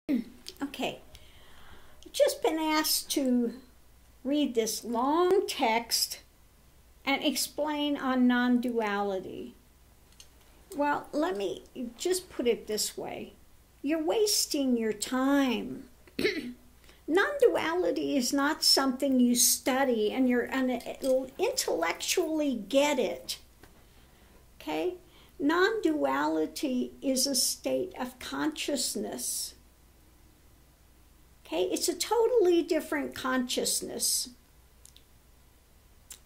Okay, I've just been asked to read this long text and explain on non-duality. Well, let me just put it this way. You're wasting your time. Non-duality is not something you study and you're intellectually get it. Okay? Non-duality is a state of consciousness. Okay? It's a totally different consciousness.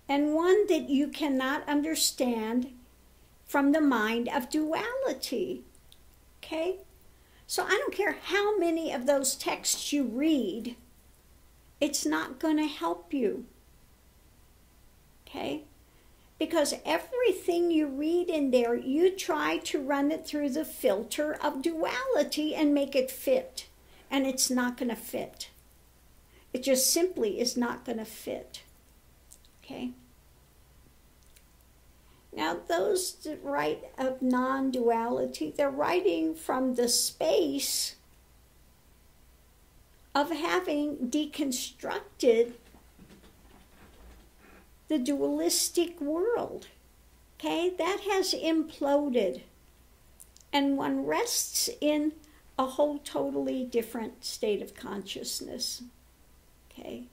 And one that you cannot understand from the mind of duality. Okay? So I don't care how many of those texts you read, it's not going to help you. Okay? Because everything you read in there, you try to run it through the filter of duality and make it fit. And it's not going to fit. It just simply is not going to fit. Okay? Now, those that write of non-duality, they're writing from the space of having deconstructed the dualistic world. Okay? That has imploded. And one rests in a whole totally different state of consciousness. Okay?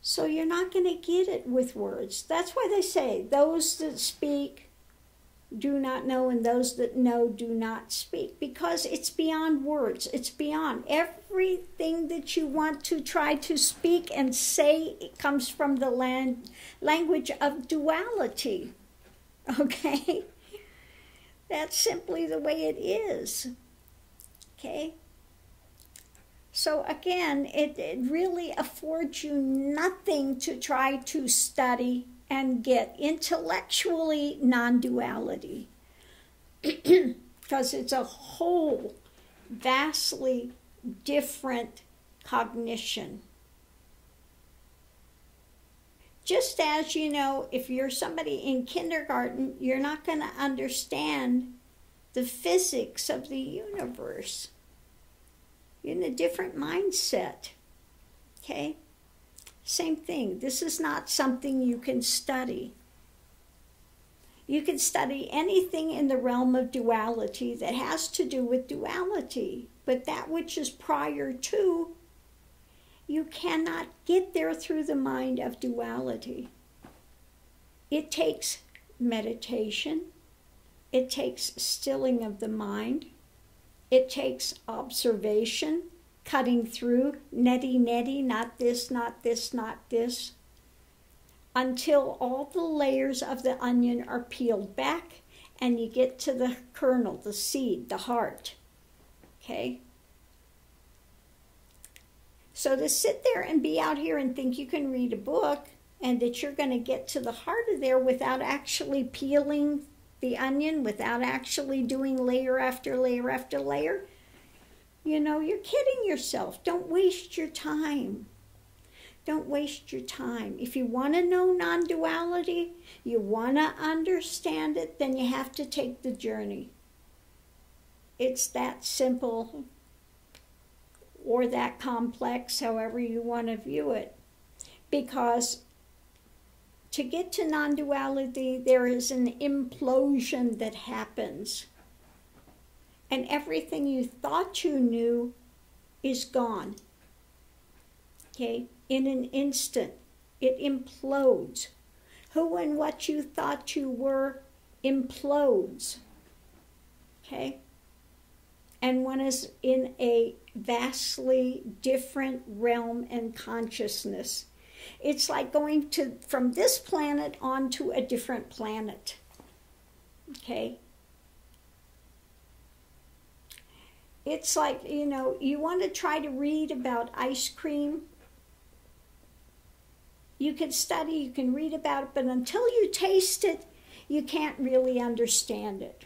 So you're not going to get it with words. That's why they say, those that speak do not know, and those that know do not speak. Because it's beyond words. It's beyond. Everything that you want to try to speak and say, it comes from the language of duality. Okay? That's simply the way it is. Okay? So again, it really affords you nothing to try to study and get intellectually non-duality. Because it's a whole vastly different cognition. Just as, you know, if you're somebody in kindergarten, you're not going to understand the physics of the universe. You're in a different mindset. Okay? Same thing. This is not something you can study. You can study anything in the realm of duality that has to do with duality. But that which is prior to, you cannot get there through the mind of duality. It takes meditation. It takes stilling of the mind. It takes observation, cutting through, netty, not this, not this, not this, until all the layers of the onion are peeled back and you get to the kernel, the seed, the heart. Okay? So to sit there and be out here and think you can read a book and that you're going to get to the heart of there without actually peeling the onion, without actually doing layer after layer after layer, you know, you're kidding yourself. Don't waste your time. Don't waste your time. If you want to know non-duality, you want to understand it, then you have to take the journey. It's that simple or that complex, however you want to view it. Because to get to non-duality, there is an implosion that happens. And everything you thought you knew is gone. Okay? In an instant, it implodes. Who and what you thought you were implodes. Okay? And one is in a vastly different realm and consciousness. It's like going from this planet onto a different planet. Okay? It's like, you know, you want to try to read about ice cream. You can study, you can read about it, but until you taste it, you can't really understand it.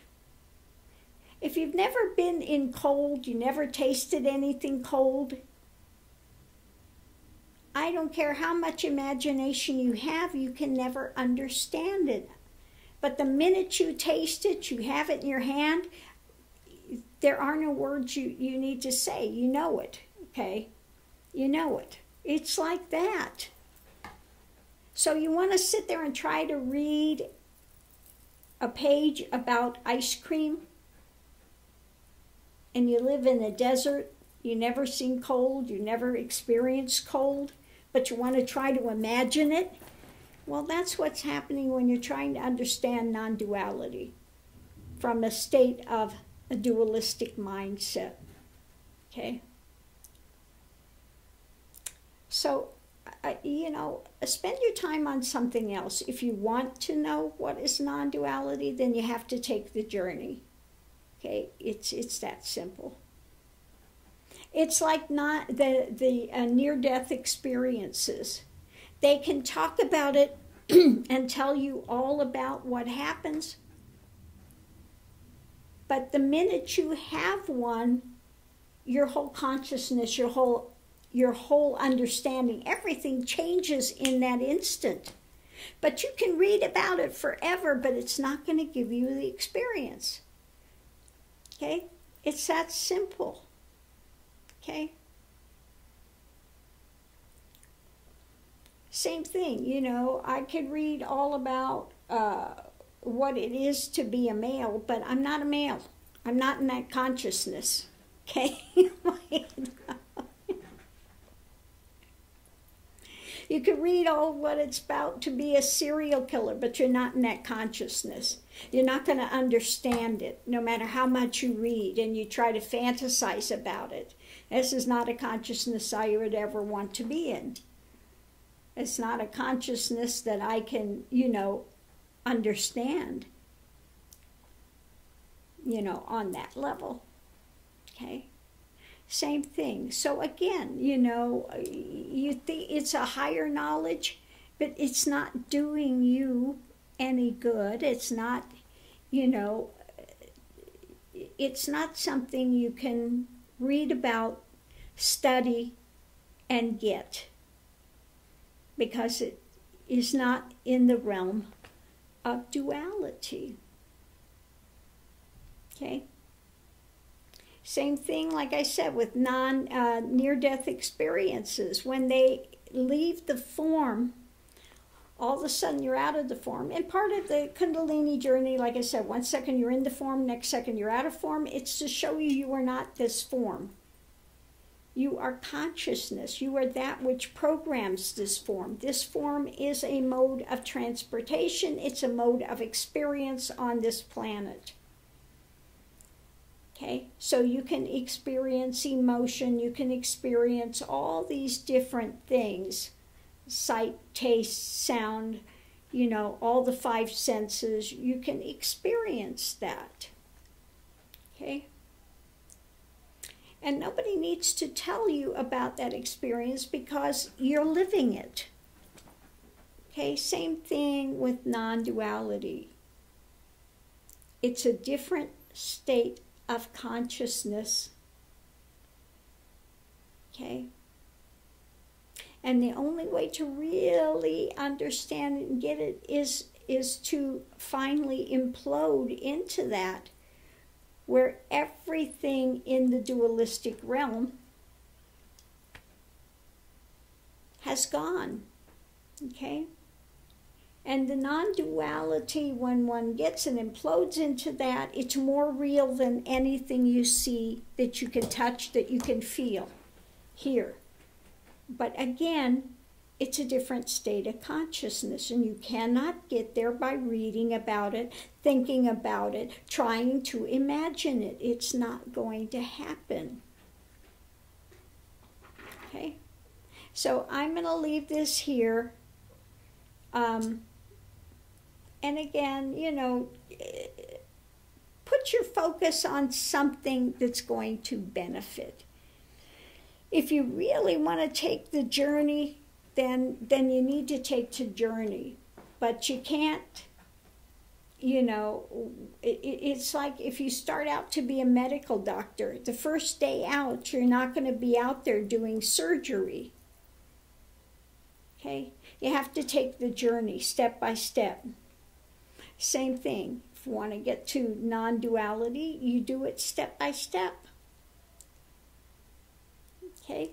If you've never been in cold, you never tasted anything cold, I don't care how much imagination you have, you can never understand it. But the minute you taste it, you have it in your hand, there are no words you need to say. You know it, okay? You know it. It's like that. So you want to sit there and try to read a page about ice cream, and you live in a desert, you never seen cold, you never experienced cold, but you want to try to imagine it? Well, that's what's happening when you're trying to understand non-duality from a state of a dualistic mindset, okay? So, spend your time on something else. If you want to know what is non-duality, then you have to take the journey, okay? It's that simple. It's like not the near-death experiences. They can talk about it and tell you all about what happens. But the minute you have one, your whole consciousness, your whole understanding, everything changes in that instant. But you can read about it forever, but it's not going to give you the experience. Okay? It's that simple. Okay? Same thing, I could read all about what it is to be a male, but I'm not a male. I'm not in that consciousness. Okay? You could read all what it's about to be a serial killer, but you're not in that consciousness. You're not going to understand it, no matter how much you read and you try to fantasize about it. This is not a consciousness I would ever want to be in. It's not a consciousness that I can, understand, on that level. Okay? Same thing. So again, you think it's a higher knowledge, but it's not doing you any good. It's not, it's not something you can read about, study, and get, because it is not in the realm of duality. Okay? Same thing, like I said, with near-death experiences. When they leave the form, all of a sudden you're out of the form. And part of the Kundalini journey, like I said, 1 second you're in the form, next second you're out of form. It's to show you are not this form. You are consciousness. You are that which programs this form. This form is a mode of transportation. It's a mode of experience on this planet. Okay, so you can experience emotion, you can experience all these different things, sight, taste, sound, all the 5 senses. You can experience that, okay? And nobody needs to tell you about that experience because you're living it. Okay, same thing with non-duality. It's a different state of consciousness, okay? And the only way to really understand it and get it is to finally implode into that, where everything in the dualistic realm has gone, okay? And the non-duality, when one gets and implodes into that, it's more real than anything you see, that you can touch, that you can feel here. But again, it's a different state of consciousness, and you cannot get there by reading about it, thinking about it, trying to imagine it. It's not going to happen. Okay? So I'm going to leave this here. And again, put your focus on something that's going to benefit. If you really want to take the journey, then you need to take the journey. But you can't, it's like if you start out to be a medical doctor, the first day out, you're not going to be out there doing surgery. Okay? You have to take the journey step by step. Same thing. you want to get to non-duality, you do it step by step. Okay?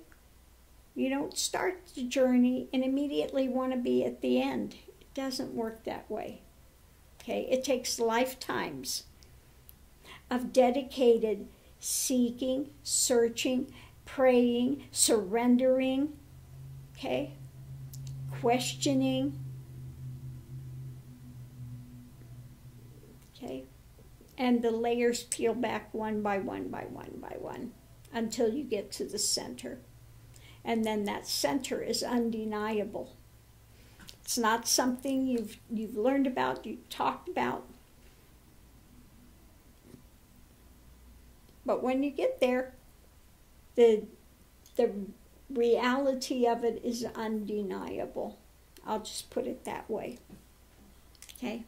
You don't start the journey and immediately want to be at the end. It doesn't work that way. Okay? It takes lifetimes of dedicated seeking, searching, praying, surrendering, okay? Questioning, okay? And the layers peel back one by one by one by one until you get to the center. And then that center is undeniable. It's not something you've learned about, you've talked about. But when you get there, the reality of it is undeniable. I'll just put it that way. Okay?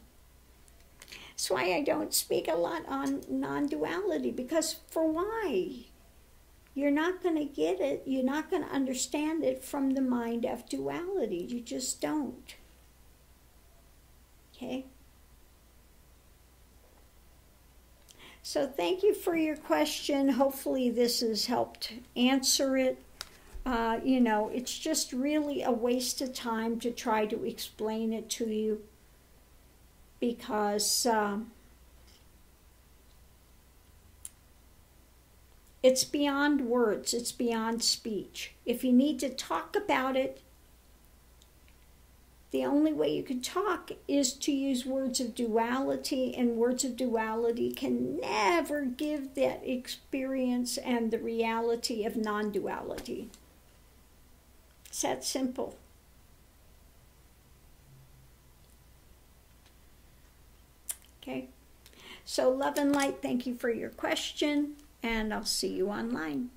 That's why I don't speak a lot on non-duality, because for why? You're not going to get it. You're not going to understand it from the mind of duality. You just don't. Okay? So thank you for your question. Hopefully this has helped answer it. It's just really a waste of time to try to explain it to you, because it's beyond words, it's beyond speech. If you need to talk about it, the only way you can talk is to use words of duality, and words of duality can never give that experience and the reality of non-duality. It's that simple. Okay, so love and light, thank you for your question, and I'll see you online.